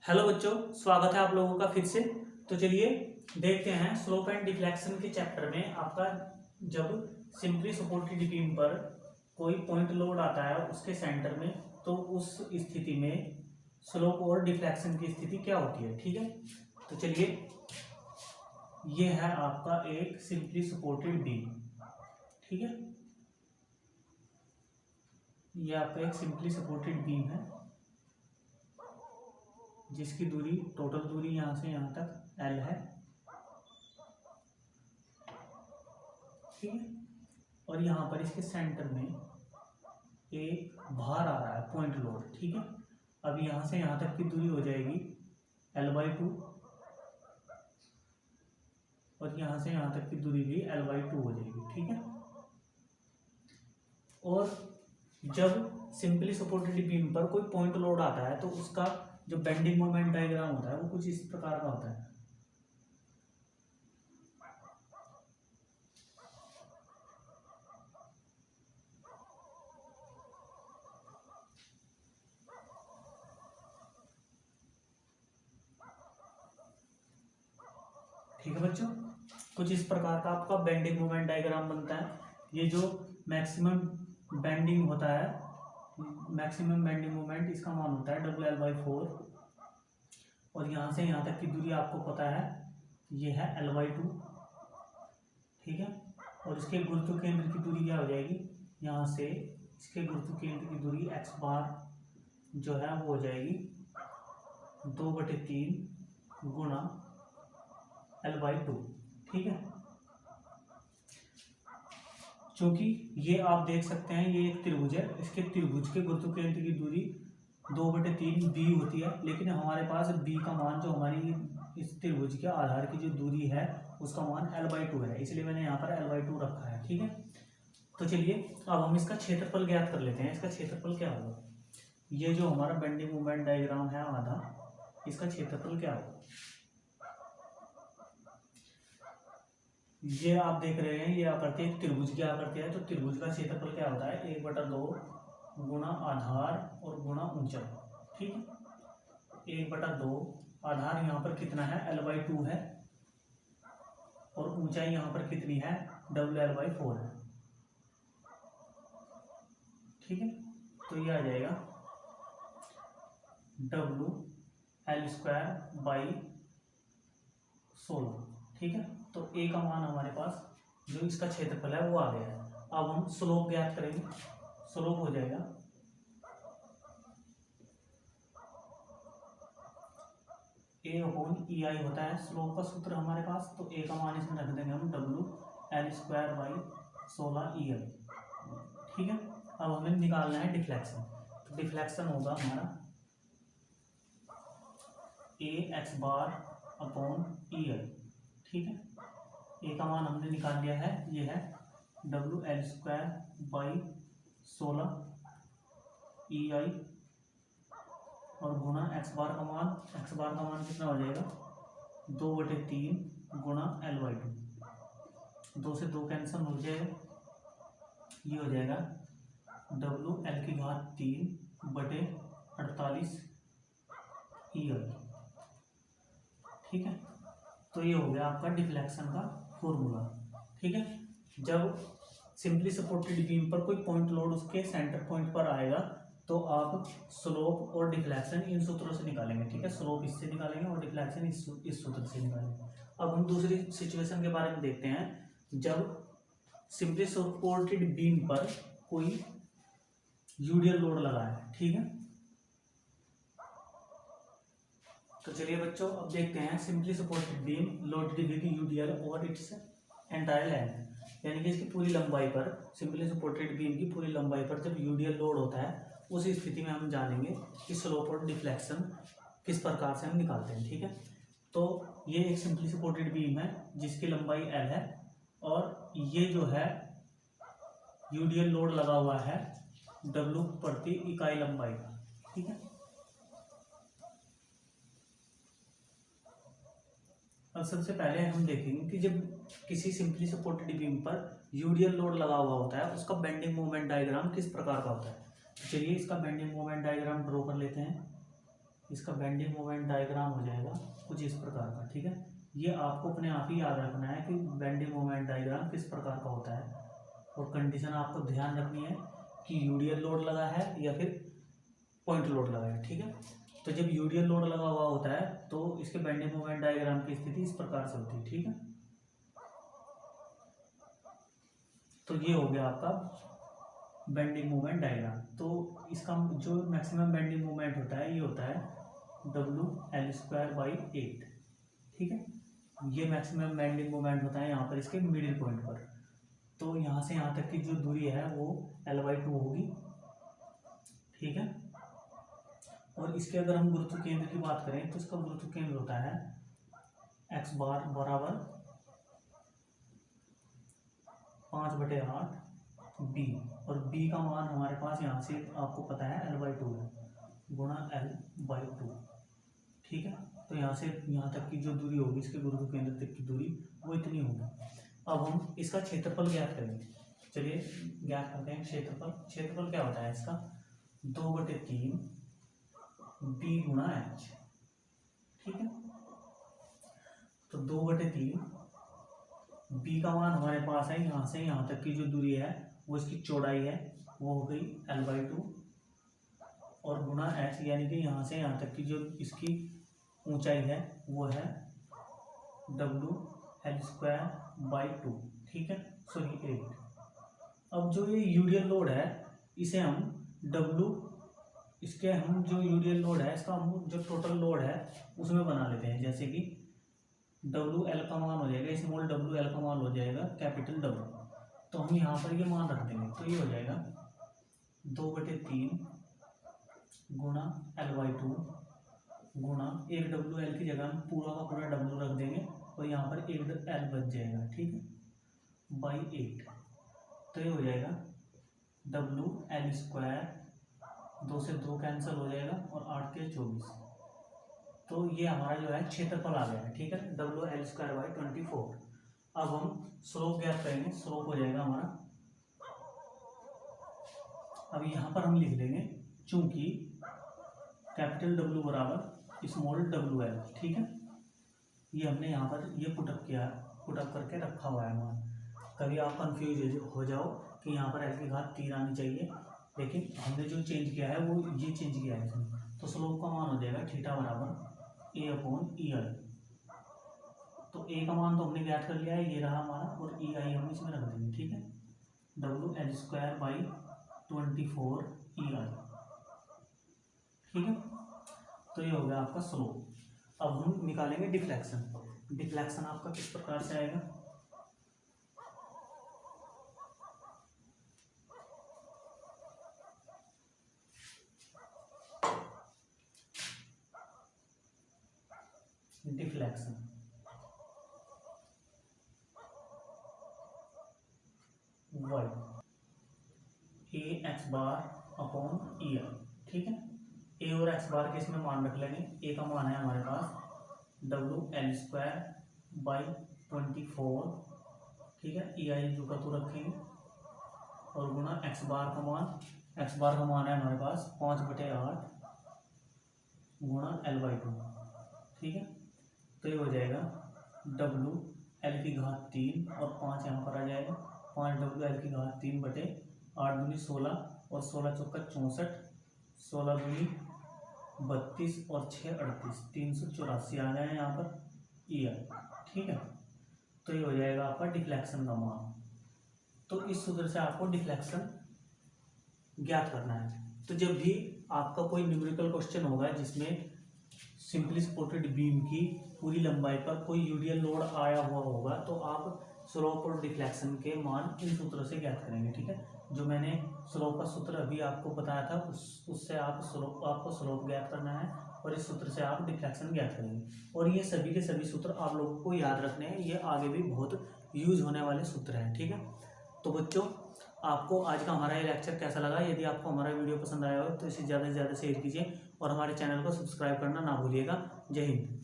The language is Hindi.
हेलो बच्चों, स्वागत है आप लोगों का फिर से। तो चलिए देखते हैं स्लोप एंड डिफ्लेक्शन के चैप्टर में आपका जब सिंपली सपोर्टेड बीम पर कोई पॉइंट लोड आता है उसके सेंटर में, तो उस स्थिति में स्लोप और डिफ्लेक्शन की स्थिति क्या होती है। ठीक है, तो चलिए ये है आपका एक सिंपली सपोर्टेड बीम। ठीक है, ये आपका एक सिंपली सपोर्टेड बीम है जिसकी दूरी, टोटल दूरी यहाँ से यहाँ तक L है। ठीक है, और यहाँ पर इसके सेंटर में एक भार आ रहा है, पॉइंट लोड। ठीक है, अब यहाँ से यहाँ तक की दूरी हो जाएगी L/2 और यहाँ से यहाँ तक की दूरी भी L/2 हो जाएगी। ठीक है, और जब सिंपली सपोर्टेड बीम पर कोई पॉइंट लोड आता है तो उसका जो बेंडिंग मोमेंट डायग्राम होता है वो कुछ इस प्रकार का होता है। ठीक है बच्चों, कुछ इस प्रकार का आपका बेंडिंग मोमेंट डायग्राम बनता है। ये जो मैक्सिमम बेंडिंग होता है, मैक्सिमम बेंडिंग मोमेंट, इसका मान होता है WL/4 और यहाँ से यहाँ तक की दूरी आपको पता है ये है L/2। ठीक है, और इसके गुरुत्व केंद्र की दूरी क्या हो जाएगी, यहाँ से इसके गुरुत्व केंद्र की दूरी x बार जो है वो हो जाएगी 2/3 गुणा L/2। ठीक है, क्योंकि ये आप देख सकते हैं ये एक त्रिभुज है, इसके त्रिभुज के गुरुत्व केंद्र की दूरी 2/3 b होती है, लेकिन हमारे पास b का मान जो हमारी इस त्रिभुज के आधार की जो दूरी है उसका मान L/2 है, इसलिए मैंने यहाँ पर L/2 रखा है। ठीक है, तो चलिए अब हम इसका क्षेत्रफल ज्ञात कर लेते हैं। इसका क्षेत्रफल क्या होगा, ये जो हमारा बेंडिंग मोमेंट डायग्राम है आधा, इसका क्षेत्रफल क्या होगा, ये आप देख रहे हैं ये आकृति एक त्रिभुज की आकृति है, तो त्रिभुज का क्षेत्रफल क्या होता है 1/2 गुणा आधार और गुणा ऊंचाई। ठीक है, 1/2 आधार यहाँ पर कितना है L/2 है और ऊंचाई यहाँ पर कितनी है WL/4 है। ठीक है, तो ये आ जाएगा WL²/16। ठीक है, तो A का मान हमारे पास जो इसका क्षेत्रफल है वो आ गया है। अब हम स्लोप ज्ञात करेंगे। स्लोप हो जाएगा A/EI होता है स्लोप का सूत्र हमारे पास, तो A का मान इसमें रख देंगे हम WL²/16EI। ठीक है, अब हमें निकालना है डिफ्लेक्शन, तो डिफ्लेक्शन होगा हमारा AX/EI। ठीक है, A का मान हमने निकाल लिया है, ये है WL²/16EI और गुणा x बार का मान कितना हो जाएगा 2/3 गुणा L/2। 2 से 2 कैंसिल हो जाएगा, ये हो जाएगा WL3/48EI। ठीक है, तो ये हो गया आपका डिफ्लेक्शन का फॉर्मूला। ठीक है, जब सिंपली सपोर्टेड बीम पर कोई पॉइंट लोड उसके सेंटर पॉइंट पर आएगा तो आप स्लोप और डिफ्लेक्शन इन सूत्रों से निकालेंगे। ठीक है, स्लोप इससे निकालेंगे और डिफ्लेक्शन इस सूत्र से निकालेंगे। अब हम दूसरी सिचुएशन के बारे में देखते हैं, जब सिंपली सपोर्टेड बीम पर कोई यूडियल लोड लगा है। ठीक है, तो चलिए बच्चों अब देखते हैं simply supported beam loaded with UDL और इट्स एंटायर लेंथ, यानी कि इसकी पूरी लंबाई पर, सिंपली सपोर्टेड बीम की पूरी लंबाई पर जब यूडियल लोड होता है उस स्थिति में हम जानेंगे कि स्लोप और डिफ्लेक्शन किस प्रकार से हम निकालते हैं। ठीक है, तो ये एक सिंपली सपोर्टेड बीम है जिसकी लंबाई L है और ये जो है यूडियल लोड लगा हुआ है W प्रति इकाई लंबाई का। ठीक है, अब सबसे पहले हम देखेंगे कि जब किसी सिंपली सपोर्टेड बीम पर यूडियल लोड लगा हुआ होता है उसका बेंडिंग मोमेंट डायग्राम किस प्रकार का होता है। चलिए इसका बेंडिंग मोमेंट डायग्राम ड्रॉ कर लेते हैं। इसका बेंडिंग मोमेंट डायग्राम हो जाएगा कुछ इस प्रकार का। ठीक है, ये आपको अपने आप ही याद रखना है कि बेंडिंग मोमेंट डायग्राम किस प्रकार का होता है, और कंडीशन आपको ध्यान रखनी है कि यूडियल लोड लगा है या फिर पॉइंट लोड लगा है। ठीक है, तो जब यूडियल लोड लगा हुआ होता है तो इसके बेंडिंग मोमेंट डायग्राम की स्थिति इस प्रकार से होती है। ठीक है, तो ये हो गया आपका बेंडिंग मोमेंट डायग्राम। तो इसका जो मैक्सिमम बेंडिंग मोमेंट होता है ये होता है WL²/8। ठीक है, ये मैक्सिमम बेंडिंग मोमेंट होता है यहाँ पर इसके मिडिल पॉइंट पर। तो यहाँ से यहाँ तक की जो दूरी है वो L/2 होगी। ठीक है, और इसके अगर हम गुरुत्व केंद्र की बात करें तो इसका गुरुत्व केंद्र होता है x बार बराबर 5/8 b, और b का मान हमारे पास यहाँ से आपको पता है L/2 है, गुणा L/2। ठीक है, तो यहाँ से यहाँ तक की जो दूरी होगी इसके गुरुत्व केंद्र तक की दूरी वो इतनी होगी। अब हम इसका क्षेत्रफल ज्ञात करेंगे। चलिए ज्ञात करते हैं क्षेत्रफल। क्षेत्रफल क्या होता है इसका 2/3 b गुणा h। ठीक है, तो 2/3 b का मान हमारे पास है यहाँ से यहाँ तक की जो दूरी है वो इसकी चौड़ाई है, वो हो गई L/2, और गुणा h यानी कि यहाँ से यहाँ तक की जो इसकी ऊंचाई है वो है WL²/2। ठीक है, सॉरी 8। अब जो ये यूडियल लोड है इसे हम इसके हम जो यूडियल लोड है इसका हम जो टोटल लोड है उसमें बना लेते हैं। जैसे कि WL का मान हो जाएगा, स्मॉल WL का मान हो जाएगा कैपिटल W। तो हम यहाँ पर ये मान रख देंगे, तो ये हो जाएगा 2/3 गुणा L/2 गुणा 1 WL की जगह हम पूरा का पूरा W रख देंगे और यहाँ पर 1 L बच जाएगा। ठीक है, /8। तो ये हो जाएगा WL², 2 से 2 कैंसिल हो जाएगा और 8 के 24। तो ये हमारा जो है क्षेत्रफल आ गया है। ठीक है, WL²/24। अब हम स्लोप ज्ञात करेंगे। स्लोप हो जाएगा हमारा, अब यहाँ पर हम लिख देंगे चूंकि कैपिटल W बराबर स्मॉल WL। ठीक है, ये हमने यहाँ पर ये पुटअप करके रखा हुआ है मान। कभी आप कंफ्यूज हो जाओ कि यहाँ पर L की घात 3 आनी चाहिए, लेकिन हमने जो चेंज किया है वो ये चेंज किया है इसमें। तो स्लोप का मान हो जाएगा थीटा बराबर A/EI। तो A का मान तो हमने ज्ञात कर लिया है, ये रहा हमारा, और EI हम इसमें रख देंगे। ठीक है, WL²/24 EI। ठीक है, तो ये हो गया आपका स्लोप। अब हम निकालेंगे डिफ्लेक्शन। डिफ्लेक्शन आपका किस प्रकार से आएगा, डिफ्लेक्शन y AX/EI। ठीक है, a और x बार के इसमें मान रख लेंगे। a का मान है हमारे पास WL²/24। ठीक है, EI जो का तो रखेंगे और गुणा x बार का मान है हमारे पास 5/8 गुणा L/2। ठीक है, तो ये हो जाएगा WL की घात 3 और 5 यहाँ पर आ जाएगा, 5 WL की घात 3/8 दूनी 16 और 16 चौका 64, 16 दूनी 32 और 6 38, 384 आ गए यहाँ पर EI। ठीक है, तो ये हो जाएगा आपका डिफ्लेक्शन का मान। तो इस सूत्र से आपको डिफ्लेक्शन ज्ञात करना है। तो जब भी आपका कोई न्यूमेरिकल क्वेश्चन होगा जिसमें सिंपली सपोर्टेड बीम की पूरी लंबाई पर कोई यूडियल लोड आया हुआ होगा तो आप स्लोप और डिफ्लेक्शन के मान इन सूत्रों से ज्ञात करेंगे। ठीक है, जो मैंने स्लोप का सूत्र अभी आपको बताया था उससे आपको स्लोप ज्ञात करना है और इस सूत्र से आप डिफ्लेक्शन ज्ञात करेंगे। और ये सभी के सभी सूत्र आप लोगों को याद रखने हैं, ये आगे भी बहुत यूज होने वाले सूत्र हैं। ठीक है, तो बच्चों आपको आज का हमारा ये लेक्चर कैसा लगा? यदि आपको हमारा वीडियो पसंद आया हो तो इसे ज़्यादा से ज़्यादा शेयर कीजिए और हमारे चैनल को सब्सक्राइब करना ना भूलिएगा। जय हिंद।